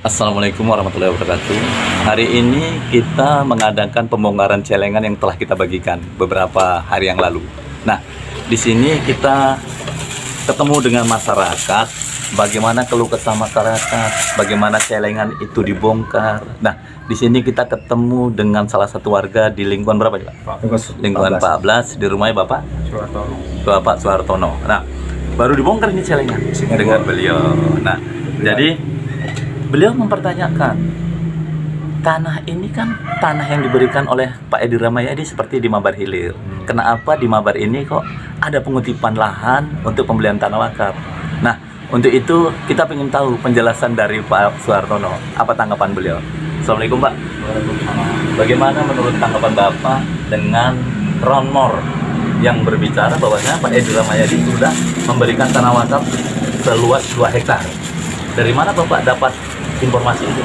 Assalamualaikum warahmatullahi wabarakatuh. Hari ini kita mengadakan pembongkaran celengan yang telah kita bagikan beberapa hari yang lalu. Nah, di sini kita ketemu dengan masyarakat, bagaimana keluh kesah masyarakat, bagaimana celengan itu dibongkar. Nah, di sini kita ketemu dengan salah satu warga di lingkungan berapa, Pak? Lingkungan 14, di rumahnya Bapak Suhartono. Nah, baru dibongkar ini celengan dengan beliau. Nah, jadi beliau mempertanyakan, tanah ini kan tanah yang diberikan oleh Pak Edi Rahmayadi seperti di Mabar Hilir. Kenapa di Mabar ini kok ada pengutipan lahan untuk pembelian tanah wakaf? Nah, untuk itu kita ingin tahu penjelasan dari Pak Suhartono. Apa tanggapan beliau? Assalamualaikum, Pak. Bagaimana menurut tanggapan Bapak dengan Ronmor yang berbicara bahwasanya Pak Edi Rahmayadi sudah memberikan tanah wakaf seluas 2 hektar? Dari mana Bapak dapat informasi itu?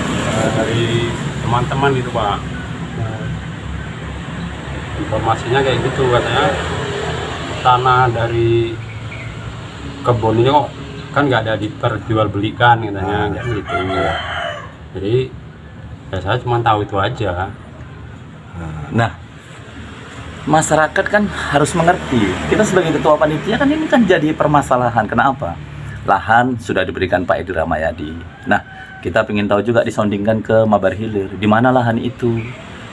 Dari teman-teman gitu, Pak. Informasinya kayak gitu, katanya tanah dari kebun ini kok kan nggak ada diperjualbelikan katanya, kayak gitu. Jadi ya saya cuma tahu itu aja. Nah, masyarakat kan harus mengerti. Kita sebagai ketua panitia kan ini kan jadi permasalahan. Kenapa? Lahan sudah diberikan Pak Edi Rahmayadi. Nah, kita ingin tahu juga disondingkan ke Mabar Hilir, di mana lahan itu,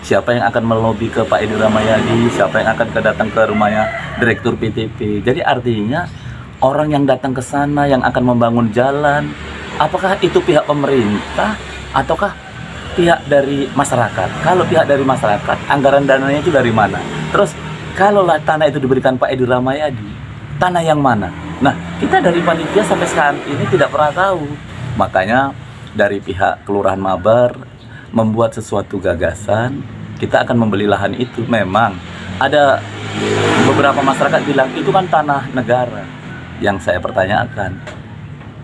siapa yang akan melobi ke Pak Edi Rahmayadi, siapa yang akan datang ke rumahnya Direktur PTP. Jadi artinya orang yang datang ke sana yang akan membangun jalan, apakah itu pihak pemerintah ataukah pihak dari masyarakat? Kalau pihak dari masyarakat, anggaran dananya itu dari mana? Terus kalau tanah itu diberikan Pak Edi Rahmayadi, tanah yang mana? Nah, kita dari panitia sampai sekarang ini tidak pernah tahu. Makanya dari pihak Kelurahan Mabar membuat sesuatu gagasan, kita akan membeli lahan itu. Memang ada beberapa masyarakat bilang itu kan tanah negara. Yang saya pertanyakan,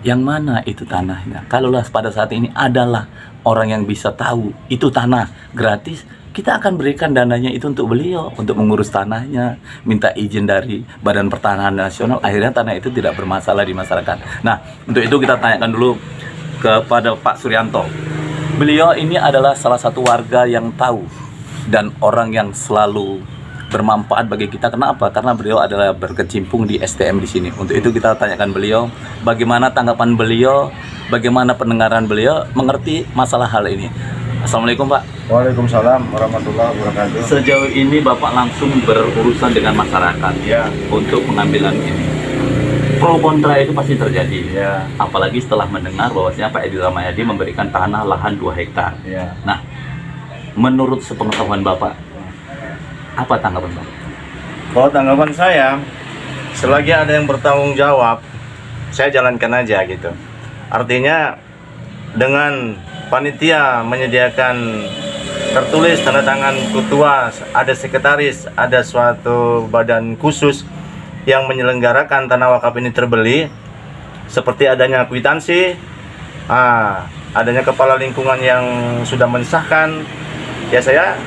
yang mana itu tanahnya? Kalaulah pada saat ini adalah orang yang bisa tahu itu tanah gratis, kita akan berikan dananya itu untuk beliau, untuk mengurus tanahnya, minta izin dari Badan Pertanahan Nasional, akhirnya tanah itu tidak bermasalah di masyarakat. Nah, untuk itu kita tanyakan dulu kepada Pak Suryanto. Beliau ini adalah salah satu warga yang tahu dan orang yang selalu bermanfaat bagi kita. Kenapa? Karena beliau adalah berkecimpung di STM di sini. Untuk itu kita tanyakan beliau, bagaimana tanggapan beliau, bagaimana pendengaran beliau mengerti masalah hal ini. Assalamualaikum, Pak. Waalaikumsalam warahmatullahi wabarakatuh. Sejauh ini Bapak langsung berurusan dengan masyarakat Ya, untuk pengambilan ini. Pro kontra itu pasti terjadi. ya, Apalagi setelah mendengar bahwasanya Pak Edi Rahmayadi memberikan tanah lahan 2 hektar. ya. Nah, menurut sepengetahuan Bapak, apa tanggapan Bapak? Kalau tanggapan saya, selagi ada yang bertanggung jawab, saya jalankan aja gitu. Artinya dengan panitia menyediakan tertulis tanda tangan ketua, ada sekretaris, ada suatu badan khusus yang menyelenggarakan tanah wakaf ini terbeli, seperti adanya kwitansi, adanya kepala lingkungan yang sudah mensahkan, ya saya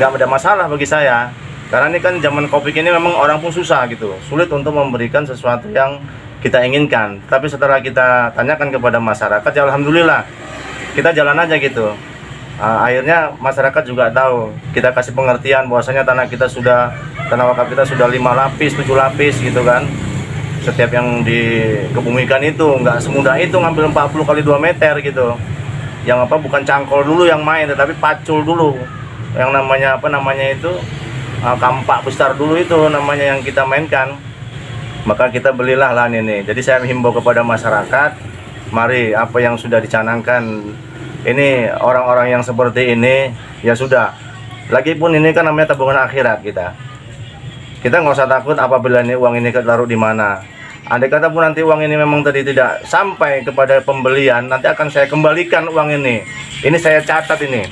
nggak ada masalah bagi saya. Karena ini kan zaman Covid ini memang orang pun susah gitu, sulit untuk memberikan sesuatu yang kita inginkan. Tapi setelah kita tanyakan kepada masyarakat, ya alhamdulillah kita jalan aja gitu. Akhirnya masyarakat juga tahu, kita kasih pengertian bahwasanya tanah wakaf kita sudah 5 lapis, 7 lapis gitu kan. Setiap yang dikebumikan itu nggak semudah itu ngambil 40 kali 2 meter gitu. Yang bukan cangkol dulu yang main, tetapi pacul dulu. Yang namanya itu kampak besar dulu itu namanya yang kita mainkan. Maka kita belilah lahan ini. Jadi saya menghimbau kepada masyarakat, mari apa yang sudah dicanangkan ini, orang-orang yang seperti ini ya sudah. Lagipun ini kan namanya tabungan akhirat kita. Kita nggak usah takut apabila ini uang ini taruh di mana. Andai kata pun nanti uang ini memang tadi tidak sampai kepada pembelian, nanti akan saya kembalikan uang ini. Ini saya catat ini.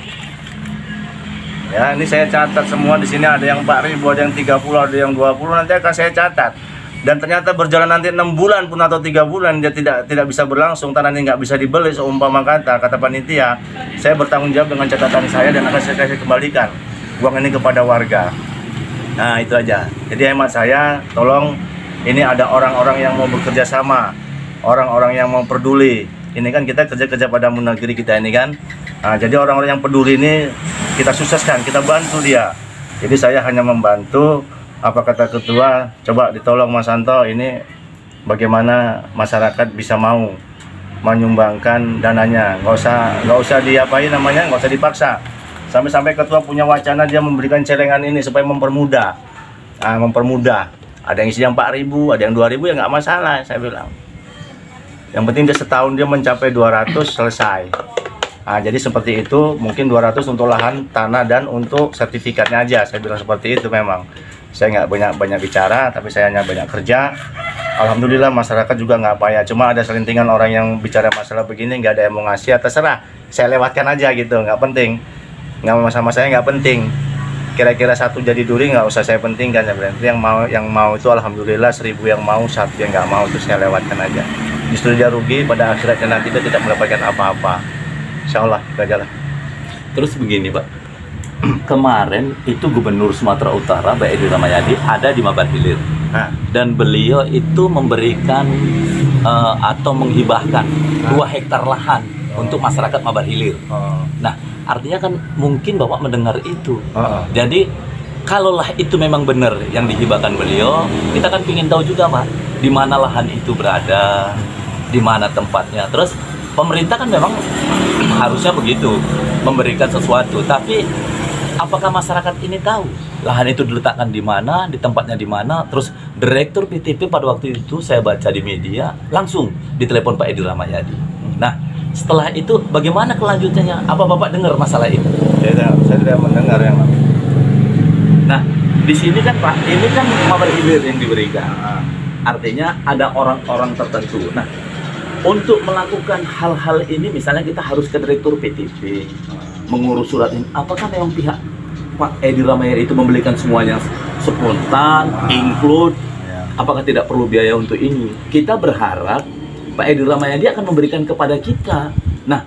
Ya, ini saya catat semua di sini, ada yang 4.000, ada yang 30, ada yang 20, nanti akan saya catat. Dan ternyata berjalan nanti 6 bulan pun atau 3 bulan dia tidak bisa berlangsung, tanah ini nggak bisa dibeli, seumpama kata panitia, saya bertanggung jawab dengan catatan saya dan akan saya kembalikan uang ini kepada warga. Nah, itu aja. Jadi hemat saya, tolong, ini ada orang-orang yang mau bekerja sama, orang-orang yang mau peduli, ini kan kita kerja pada negeri kita ini kan. Nah, jadi orang-orang yang peduli ini kita sukseskan, kita bantu dia. Jadi saya hanya membantu, apa kata ketua, coba ditolong Mas Santo, ini bagaimana masyarakat bisa mau menyumbangkan dananya, nggak usah diapain namanya, nggak usah dipaksa. Sampai-sampai ketua punya wacana dia memberikan celengan ini supaya mempermudah. Ada yang isinya 4.000, ada yang 2.000, ya nggak masalah, saya bilang. Yang penting dia setahun dia mencapai 200 selesai. Nah, jadi seperti itu, mungkin 200 untuk lahan tanah dan untuk sertifikatnya aja. Saya bilang seperti itu memang. Saya nggak banyak bicara, tapi saya hanya banyak kerja. Alhamdulillah masyarakat juga nggak payah. Cuma ada selintingan orang yang bicara masalah begini, nggak ada yang mau ngasih, ya terserah. Saya lewatkan aja gitu, nggak penting. Nggak sama saya nggak penting. Kira-kira 1 jadi duri nggak usah saya pentingkan. Yang mau itu alhamdulillah, 1.000 yang mau, 1 yang nggak mau itu saya lewatkan aja. Justru dia rugi, pada akhirnya nanti dia tidak mendapatkan apa-apa. Insya Allah kita jalan. Terus begini Pak, kemarin itu Gubernur Sumatera Utara Pak Edi Rahmayadi ada di Mabar Hilir. Nah, Dan beliau itu memberikan atau menghibahkan 2 hektar lahan untuk masyarakat Mabar Hilir. Nah, artinya kan mungkin Bapak mendengar itu. Jadi kalaulah itu memang benar yang dihibahkan beliau, kita kan ingin tahu juga Pak, di mana lahan itu berada, di mana tempatnya. Terus pemerintah kan memang harusnya begitu, memberikan sesuatu. Tapi apakah masyarakat ini tahu lahan itu diletakkan di mana, di tempatnya di mana? Terus Direktur PTP pada waktu itu saya baca di media, langsung ditelepon Pak Edi Rahmayadi. Nah, setelah itu bagaimana kelanjutannya? Apa Bapak dengar masalah itu? saya tidak mendengar yang lain. Nah, di sini kan Pak, ini kan Mabar Hilir yang diberikan. Artinya ada orang-orang tertentu. Nah, untuk melakukan hal-hal ini, misalnya kita harus ke Direktur PTP, mengurus surat ini. Apakah memang pihak Pak Edi Rahmayadi itu membelikan semuanya spontan, include? Apakah tidak perlu biaya untuk ini? Kita berharap Pak Edi Rahmayadi akan memberikan kepada kita. Nah,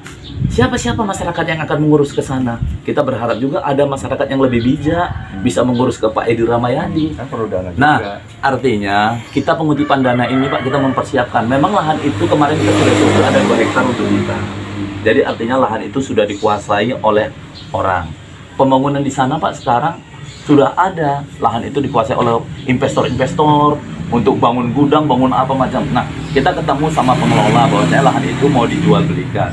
siapa-siapa masyarakat yang akan mengurus ke sana? Kita berharap juga ada masyarakat yang lebih bijak, bisa mengurus ke Pak Edi Rahmayadi. Kan perlu dana juga. Nah, artinya kita pengutipan dana ini Pak, kita mempersiapkan. Memang lahan itu kemarin kita sudah survei ada 2 hektar untuk kita. Jadi artinya lahan itu sudah dikuasai oleh orang. Pembangunan di sana Pak sekarang sudah ada. Lahan itu dikuasai oleh investor-investor untuk bangun gudang, bangun apa macam. Nah, kita ketemu sama pengelola bahwasanya lahan itu mau dijual belikan.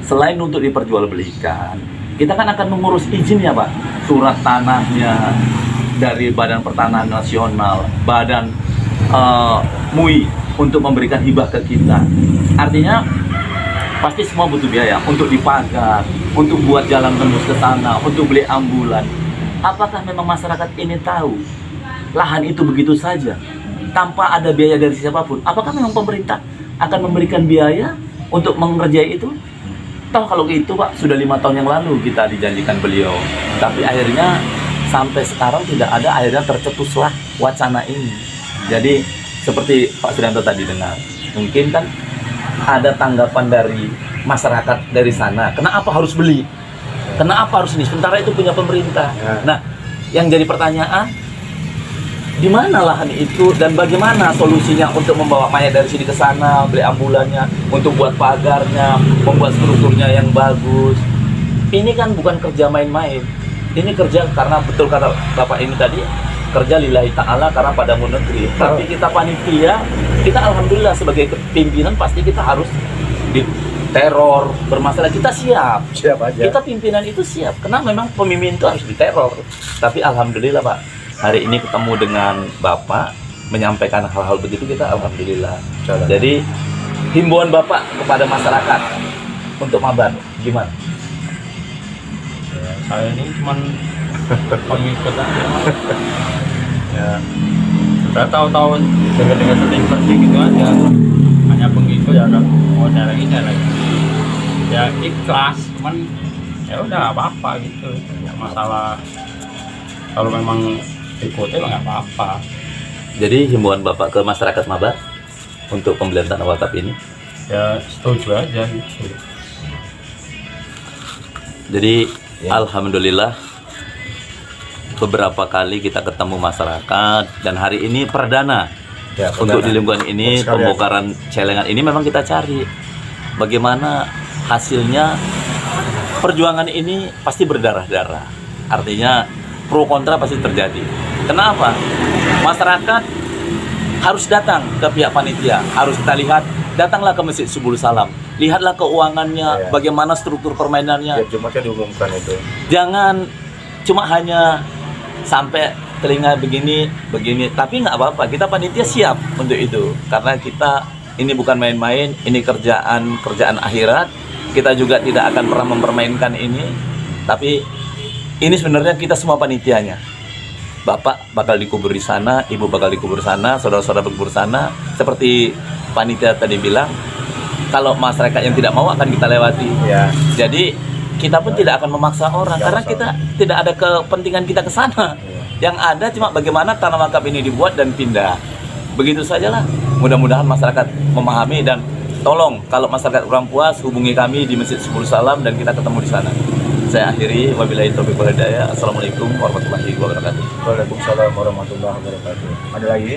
Selain untuk diperjualbelikan, kita kan akan mengurus izinnya Pak, surat tanahnya dari Badan Pertanahan Nasional, Badan MUI untuk memberikan hibah ke kita. Artinya pasti semua butuh biaya untuk dipagar, untuk buat jalan tembus ke sana, untuk beli ambulan. Apakah memang masyarakat ini tahu lahan itu begitu saja tanpa ada biaya dari siapapun? Apakah memang pemerintah akan memberikan biaya untuk mengerjai itu? Tahu kalau itu Pak, sudah 5 tahun yang lalu kita dijanjikan beliau, tapi akhirnya sampai sekarang tidak ada. Akhirnya tercetuslah wacana ini. Jadi seperti Pak Sudanto tadi dengar, mungkin kan ada tanggapan dari masyarakat dari sana, kenapa harus beli? Kenapa harus ini? Sementara itu punya pemerintah. Nah, yang jadi pertanyaan, di mana lahan itu dan bagaimana solusinya untuk membawa mayat dari sini ke sana, beli ambulannya, untuk buat pagarnya, membuat strukturnya yang bagus. Ini kan bukan kerja main-main. Ini kerja karena betul kata Bapak ini tadi, kerja lillahi ta'ala karena padamu negeri. Tapi kita panitia, kita alhamdulillah sebagai pimpinan pasti kita harus diteror, bermasalah. Kita siap aja. Kita pimpinan itu siap, karena memang pemimpin itu harus diteror. Tapi alhamdulillah Pak, hari ini ketemu dengan Bapak, menyampaikan hal-hal begitu, kita alhamdulillah. Jadi himbauan Bapak kepada masyarakat untuk Mabar gimana? Ya, saya ini cuman pengikut aja. Ya, saya tahu-tahu dengar-dengar seperti gitu aja. Hanya pengikut, ya udah mau cara ini lagi. Ya ikhlas, cuman ya udah nggak apa-apa gitu. Ya masalah kalau memang ikutin nggak apa-apa. Jadi himbauan Bapak ke masyarakat Mabar untuk pembelian tanah wakaf ini? Ya setuju aja gitu. Jadi alhamdulillah beberapa kali kita ketemu masyarakat, dan hari ini perdana untuk di lingkungan ini pembongkaran celengan ini memang kita cari. bagaimana hasilnya perjuangan ini pasti berdarah-darah. Artinya pro kontra pasti terjadi. Kenapa? Masyarakat harus datang ke pihak panitia, harus kita lihat, datanglah ke Masjid Subul Salam, lihatlah keuangannya, bagaimana struktur permainannya. Ya, cuma kan diumumkan itu. Jangan cuma hanya sampai telinga begini, tapi nggak apa-apa, kita panitia siap untuk itu, karena kita ini bukan main-main, ini kerjaan akhirat. Kita juga tidak akan pernah mempermainkan ini, tapi ini sebenarnya kita semua panitianya. Bapak bakal dikubur di sana, ibu bakal dikubur sana, saudara-saudara dikubur sana. Seperti panitia tadi bilang, kalau masyarakat yang tidak mau akan kita lewati. Ya. Jadi kita pun tidak akan memaksa orang, karena kita tidak ada kepentingan kita ke sana. Yang ada cuma bagaimana tanah makam ini dibuat dan pindah. Begitu sajalah. Mudah-mudahan masyarakat memahami, dan tolong kalau masyarakat kurang puas hubungi kami di Masjid Subul Salam dan kita ketemu di sana. Saya akhiri, wabillahi taufiq wal hidayah. Assalamualaikum warahmatullahi wabarakatuh. Waalaikumsalam warahmatullahi wabarakatuh. Ada lagi?